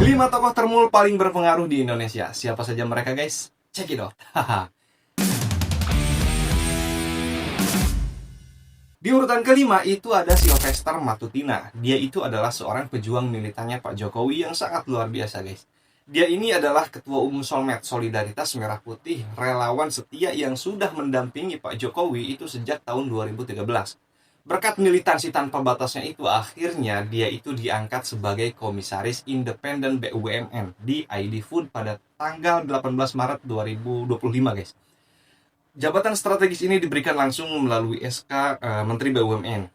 5 tokoh termul paling berpengaruh di Indonesia. Siapa saja mereka, guys? Check it out. Di urutan kelima itu ada Sylvester Matutina. Dia itu adalah seorang pejuang militannya Pak Jokowi yang sangat luar biasa, guys. Dia ini adalah Ketua Umum Solmed, Solidaritas Merah Putih, relawan setia yang sudah mendampingi Pak Jokowi itu sejak tahun 2013. Berkat militansi tanpa batasnya itu, akhirnya dia itu diangkat sebagai Komisaris Independen BUMN di ID Food pada tanggal 18 Maret 2025, guys. Jabatan strategis ini diberikan langsung melalui SK Menteri BUMN.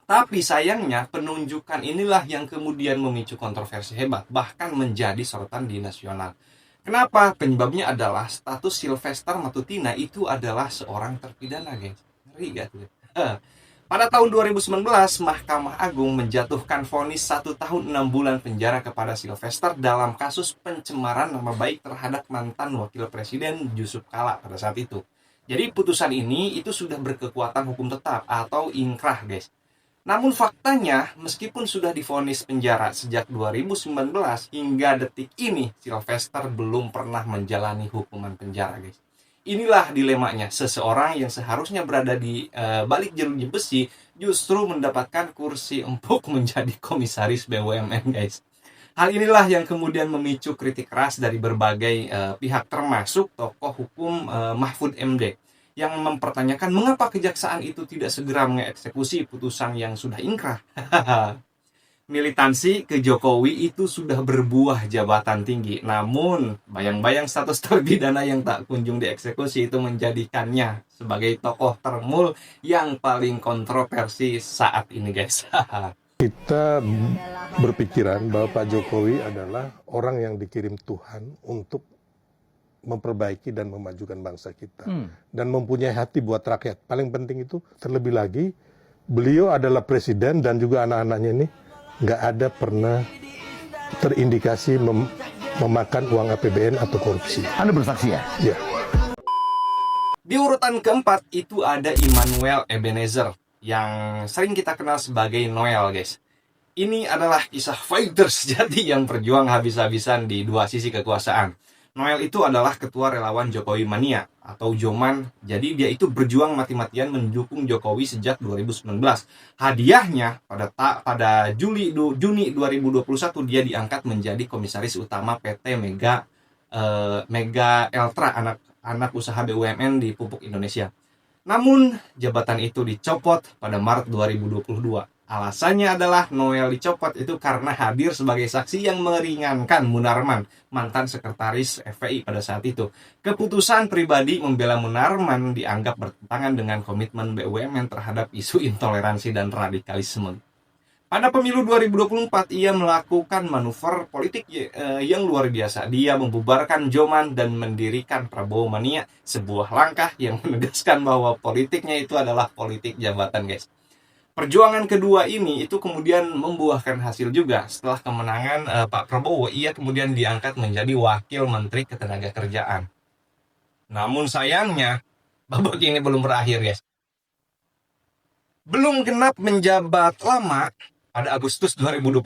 Tapi sayangnya penunjukan inilah yang kemudian memicu kontroversi hebat, bahkan menjadi sorotan di nasional. Kenapa? Penyebabnya adalah status Sylvester Matutina itu adalah seorang terpidana, guys. Ngeri gak tuh? Pada tahun 2019, Mahkamah Agung menjatuhkan vonis 1 tahun 6 bulan penjara kepada Sylvester dalam kasus pencemaran nama baik terhadap mantan Wakil Presiden Yusuf Kala pada saat itu. Jadi putusan ini itu sudah berkekuatan hukum tetap atau inkrah, guys. Namun faktanya, meskipun sudah divonis penjara sejak 2019 hingga detik ini, Sylvester belum pernah menjalani hukuman penjara, guys. Inilah dilemanya, seseorang yang seharusnya berada di balik jeruji besi justru mendapatkan kursi empuk menjadi komisaris BUMN, guys. Hal inilah yang kemudian memicu kritik keras dari berbagai pihak, termasuk tokoh hukum Mahfud MD yang mempertanyakan mengapa kejaksaan itu tidak segera mengeksekusi putusan yang sudah inkrah. Militansi ke Jokowi itu sudah berbuah jabatan tinggi. Namun, bayang-bayang status terpidana yang tak kunjung dieksekusi itu menjadikannya sebagai tokoh termul yang paling kontroversi saat ini, guys. Kita berpikiran bahwa Pak Jokowi adalah orang yang dikirim Tuhan untuk memperbaiki dan memajukan bangsa kita. Dan mempunyai hati buat rakyat. Paling penting itu, terlebih lagi, beliau adalah presiden dan juga anak-anaknya ini nggak ada pernah terindikasi memakan uang APBN atau korupsi. Anda bersaksi ya? Ya. Di urutan keempat itu ada Immanuel Ebenezer yang sering kita kenal sebagai Noel, guys. Ini adalah kisah fighter sejati yang berjuang habis-habisan di dua sisi kekuasaan. Noel itu adalah ketua relawan Jokowi Mania atau Joman. Jadi dia itu berjuang mati-matian mendukung Jokowi sejak 2019. Hadiahnya pada Juni 2021 dia diangkat menjadi komisaris utama PT Mega Eltra, anak usaha BUMN di pupuk Indonesia. Namun jabatan itu dicopot pada Maret 2022. Alasannya adalah Noel dicopot itu karena hadir sebagai saksi yang meringankan Munarman, mantan sekretaris FPI pada saat itu. Keputusan pribadi membela Munarman dianggap bertentangan dengan komitmen BUMN terhadap isu intoleransi dan radikalisme. Pada pemilu 2024, ia melakukan manuver politik yang luar biasa. Dia membubarkan Joman dan mendirikan Prabowo Mania, sebuah langkah yang menegaskan bahwa politiknya itu adalah politik jabatan, guys. Perjuangan kedua ini itu kemudian membuahkan hasil juga. Setelah kemenangan Pak Prabowo, ia kemudian diangkat menjadi Wakil Menteri Ketenagakerjaan. Namun sayangnya, babak ini belum berakhir, guys. Belum genap menjabat lama, pada Agustus 2025,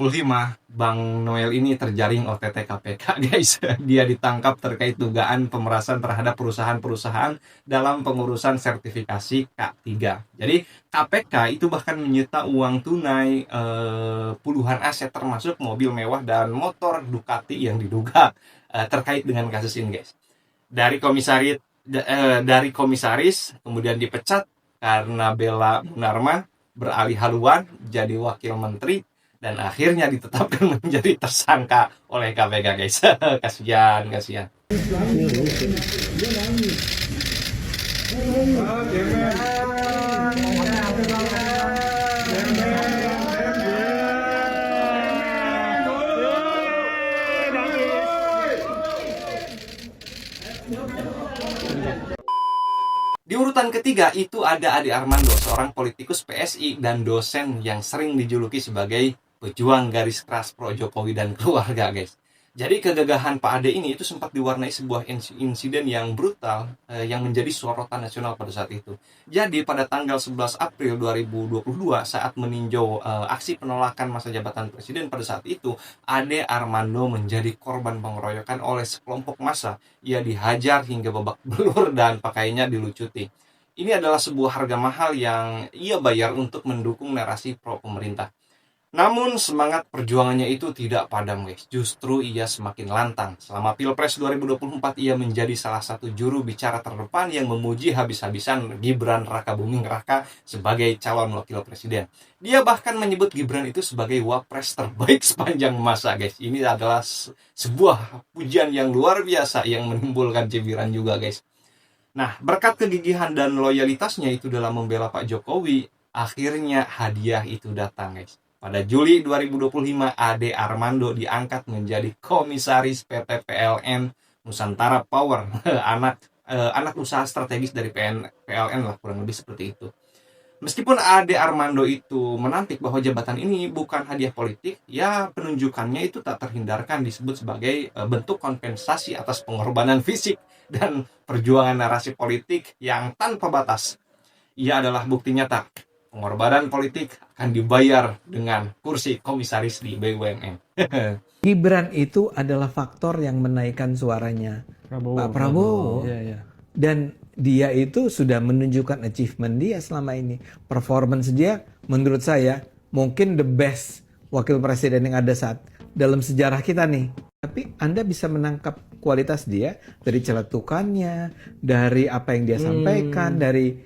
Bang Noel ini terjaring OTT KPK, guys. Dia ditangkap terkait dugaan pemerasan terhadap perusahaan-perusahaan dalam pengurusan sertifikasi K3. Jadi KPK itu bahkan menyita uang tunai puluhan aset termasuk mobil mewah dan motor Ducati yang diduga terkait dengan kasus ini, guys. Dari komisaris kemudian dipecat karena bela Munarman, beralih haluan jadi wakil menteri, dan akhirnya ditetapkan menjadi tersangka oleh KPK, guys. Kasihan. Di urutan ketiga itu ada Ade Armando, seorang politikus PSI dan dosen yang sering dijuluki sebagai pejuang garis keras pro Jokowi dan keluarga, guys. Jadi kegagahan Pak Ade ini itu sempat diwarnai sebuah insiden yang brutal yang menjadi sorotan nasional pada saat itu. Jadi pada tanggal 11 April 2022 saat meninjau aksi penolakan masa jabatan presiden pada saat itu, Ade Armando menjadi korban pengeroyokan oleh sekelompok massa. Ia dihajar hingga babak belur dan pakaiannya dilucuti. Ini adalah sebuah harga mahal yang ia bayar untuk mendukung narasi pro pemerintah. Namun semangat perjuangannya itu tidak padam guys, justru ia semakin lantang. Selama Pilpres 2024 ia menjadi salah satu juru bicara terdepan yang memuji habis-habisan Gibran Rakabuming Raka sebagai calon wakil presiden. Dia bahkan menyebut Gibran itu sebagai wapres terbaik sepanjang masa guys. Ini adalah sebuah pujian yang luar biasa yang menimbulkan cibiran juga guys. Nah, berkat kegigihan dan loyalitasnya itu dalam membela Pak Jokowi, akhirnya hadiah itu datang guys. Pada Juli 2025, Ade Armando diangkat menjadi komisaris PT PLN Nusantara Power, anak usaha strategis dari PLN lah, kurang lebih seperti itu. Meskipun Ade Armando itu menampik bahwa jabatan ini bukan hadiah politik, ya penunjukannya itu tak terhindarkan disebut sebagai bentuk kompensasi atas pengorbanan fisik dan perjuangan narasi politik yang tanpa batas. Ia adalah bukti nyata. Pengorbanan politik akan dibayar dengan kursi komisaris di BUMN. Gibran itu adalah faktor yang menaikkan suaranya Pak Prabowo. Iya. Dan dia itu sudah menunjukkan achievement dia selama ini. Performance dia menurut saya mungkin the best wakil presiden yang ada saat dalam sejarah kita nih. Tapi Anda bisa menangkap kualitas dia dari celetukannya, dari apa yang dia sampaikan, dari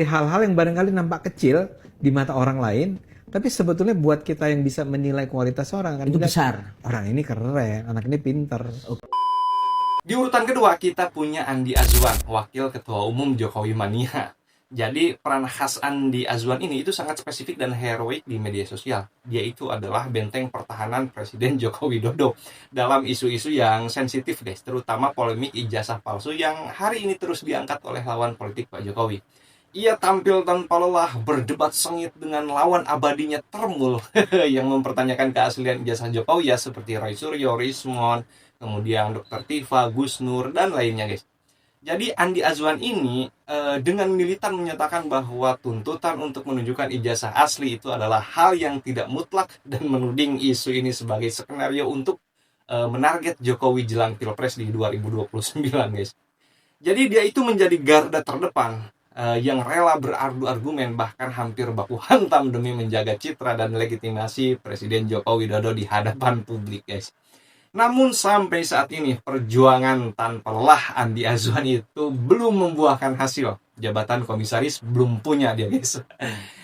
hal-hal yang barangkali nampak kecil di mata orang lain, tapi sebetulnya buat kita yang bisa menilai kualitas orang kan Itu besar. orang ini keren, anak ini pinter. Di urutan kedua kita punya Andi Azwan, Wakil Ketua Umum Jokowi Mania. Jadi peran khas Andi Azwan ini itu sangat spesifik dan heroik di media sosial. Dia itu adalah benteng pertahanan Presiden Joko Widodo dalam isu-isu yang sensitif guys, terutama polemik ijazah palsu yang hari ini terus diangkat oleh lawan politik Pak Jokowi. Ia tampil tanpa lelah berdebat sengit dengan lawan abadinya Termul yang mempertanyakan keaslian ijazah Jokowi ya, seperti Roy Suryo, Rismon, kemudian Dr. Tifa, Gus Nur, dan lainnya guys. Jadi Andi Azwan ini dengan militan menyatakan bahwa tuntutan untuk menunjukkan ijazah asli itu adalah hal yang tidak mutlak dan menuding isu ini sebagai skenario untuk menarget Jokowi jelang Pilpres di 2029 guys. Jadi dia itu menjadi garda terdepan yang rela beradu argumen bahkan hampir baku hantam demi menjaga citra dan legitimasi Presiden Joko Widodo di hadapan publik guys. Namun sampai saat ini perjuangan tanpa lelah Andi Azwan itu belum membuahkan hasil. Jabatan komisaris belum punya dia guys.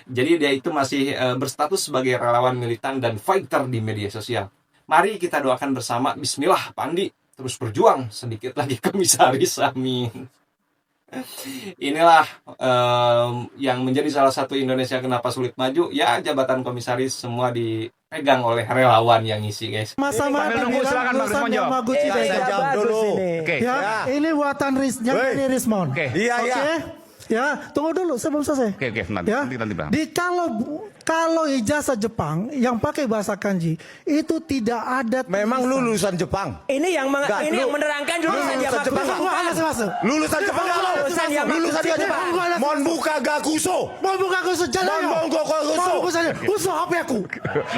Jadi dia itu masih berstatus sebagai relawan militan dan fighter di media sosial. Mari kita doakan bersama, bismillah Pak Andi, terus berjuang sedikit lagi komisaris, amin. Inilah yang menjadi salah satu Indonesia kenapa sulit maju. Ya, jabatan komisaris semua dipegang oleh relawan yang ngisi guys. Sama Sambil nunggu, silakan Bang Rismon jawab. Yamaguchi Saya Daiga. jawab dulu. Oke. Ya, ini buatan yang Woi. ini Rismon. Oke. Iya, Oke. iya. Ya, tunggu dulu sebelum selesai. Oke, nanti, Ya. nanti Bang. Di kalau ijazah Jepang yang pakai bahasa kanji itu tidak ada Memang tulisan. lulusan Jepang. Ini yang Enggak, ini yang lu- menerangkan lulusan lulusan Yamaguchi. Jepang. Tunggu, masuk. Lulusan Jepang enggak lo? Lulusan Yamaguchi. Lulusan Jepang. Jepang. Mon buka gakuso. Mau buka kusut jalan Mau buka kusut. Mau buka jalan. Uso HP aku.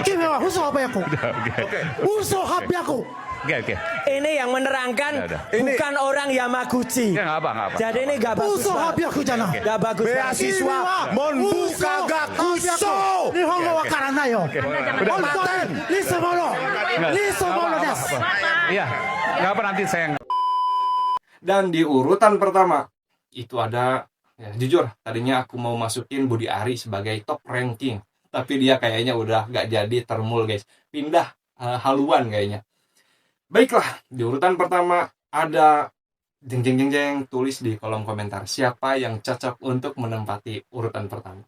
Gimana? Uso HP aku. Uso HP aku. Oke. Ini yang menerangkan Udah. bukan orang Yamaguchi. Ya nggak apa. Jadi ini gak bagus. Uso HP aku jana. Gak bagus. Beasiswa Mon buka gakuso. Nihongo wakaranai yo. Paten. Lisomono. Lisomono desu. Iya. Nggak apa nanti saya. Dan di urutan pertama itu ada, ya, jujur tadinya aku mau masukin Budi Ari sebagai top ranking, tapi dia kayaknya udah gak jadi Termul guys, pindah haluan kayaknya. Baiklah, di urutan pertama ada jeng tulis di kolom komentar siapa yang cocok untuk menempati urutan pertama.